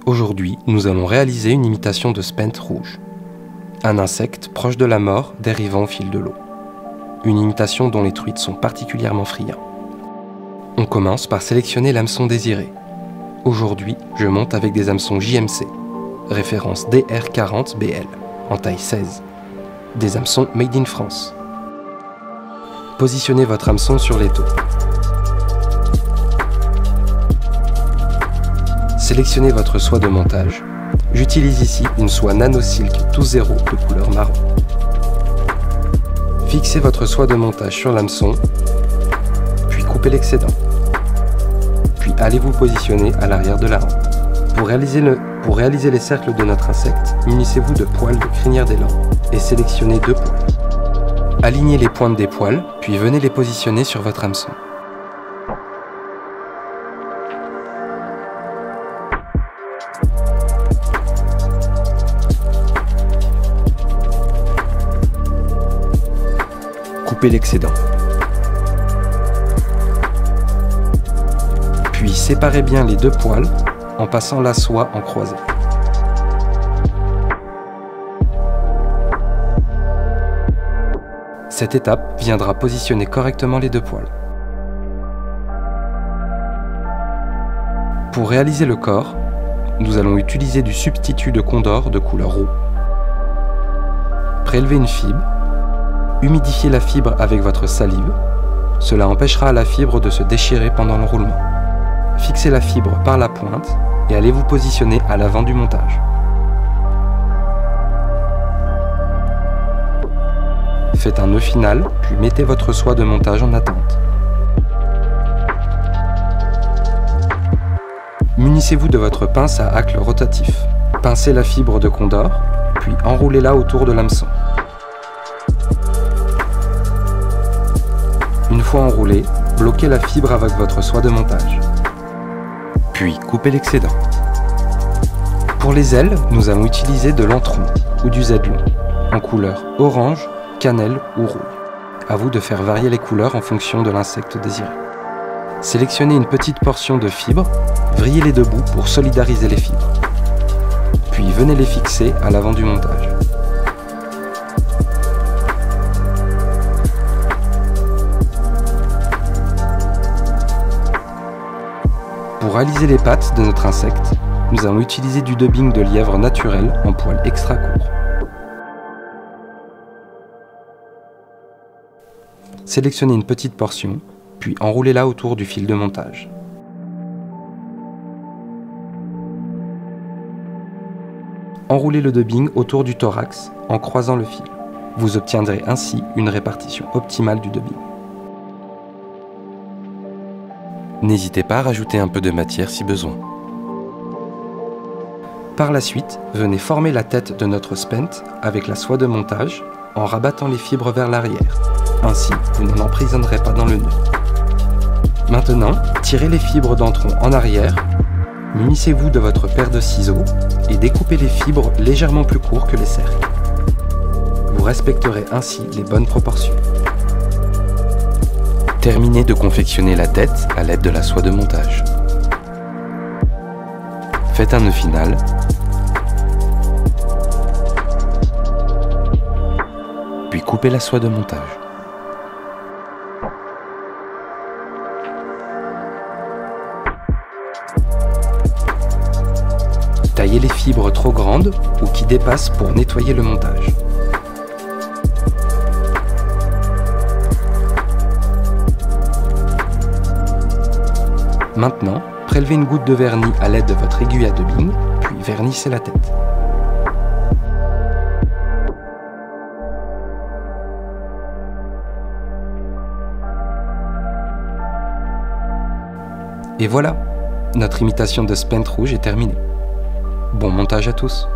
Aujourd'hui, nous allons réaliser une imitation de spent rouge, un insecte proche de la mort dérivant au fil de l'eau. Une imitation dont les truites sont particulièrement friands. On commence par sélectionner l'hameçon désiré. Aujourd'hui, je monte avec des hameçons JMC, référence DR40BL, en taille 16. Des hameçons Made in France. Positionnez votre hameçon sur l'étau. Sélectionnez votre soie de montage. J'utilise ici une soie Nano Silk tout zéro de couleur marron. Fixez votre soie de montage sur l'hameçon, puis coupez l'excédent. Puis allez vous positionner à l'arrière de la rampe. Pour réaliser les cercles de notre insecte, munissez-vous de poils de crinière d'élan et sélectionnez 2 poils. Alignez les pointes des poils, puis venez les positionner sur votre hameçon. Coupez l'excédent. Puis séparez bien les 2 poils en passant la soie en croisée. Cette étape viendra positionner correctement les 2 poils. Pour réaliser le corps, nous allons utiliser du substitut de Condor de couleur roux. Prélevez une fibre. Humidifiez la fibre avec votre salive, cela empêchera la fibre de se déchirer pendant l'enroulement. Fixez la fibre par la pointe et allez vous positionner à l'avant du montage. Faites un nœud final, puis mettez votre soie de montage en attente. Munissez-vous de votre pince à hacle rotatif. Pincez la fibre de Condor, puis enroulez-la autour de l'hameçon. Une fois enroulée, bloquez la fibre avec votre soie de montage. Puis coupez l'excédent. Pour les ailes, nous allons utiliser de l'antron ou du Z-long, en couleur orange, cannelle ou rouille. À vous de faire varier les couleurs en fonction de l'insecte désiré. Sélectionnez une petite portion de fibre, vrillez les 2 bouts pour solidariser les fibres. Puis venez les fixer à l'avant du montage. Pour réaliser les pattes de notre insecte, nous allons utiliser du dubbing de lièvre naturel en poil extra court. Sélectionnez une petite portion, puis enroulez-la autour du fil de montage. Enroulez le dubbing autour du thorax en croisant le fil. Vous obtiendrez ainsi une répartition optimale du dubbing. N'hésitez pas à rajouter un peu de matière si besoin. Par la suite, venez former la tête de notre spent avec la soie de montage en rabattant les fibres vers l'arrière. Ainsi, vous ne l'emprisonnerez pas dans le nœud. Maintenant, tirez les fibres d'antron en arrière, munissez-vous de votre paire de ciseaux et découpez les fibres légèrement plus courts que les cercles. Vous respecterez ainsi les bonnes proportions. Terminez de confectionner la tête à l'aide de la soie de montage. Faites un nœud final. Puis coupez la soie de montage. Taillez les fibres trop grandes ou qui dépassent pour nettoyer le montage. Maintenant, prélevez une goutte de vernis à l'aide de votre aiguille à dubbing, puis vernissez la tête. Et voilà, notre imitation de spent rouge est terminée. Bon montage à tous!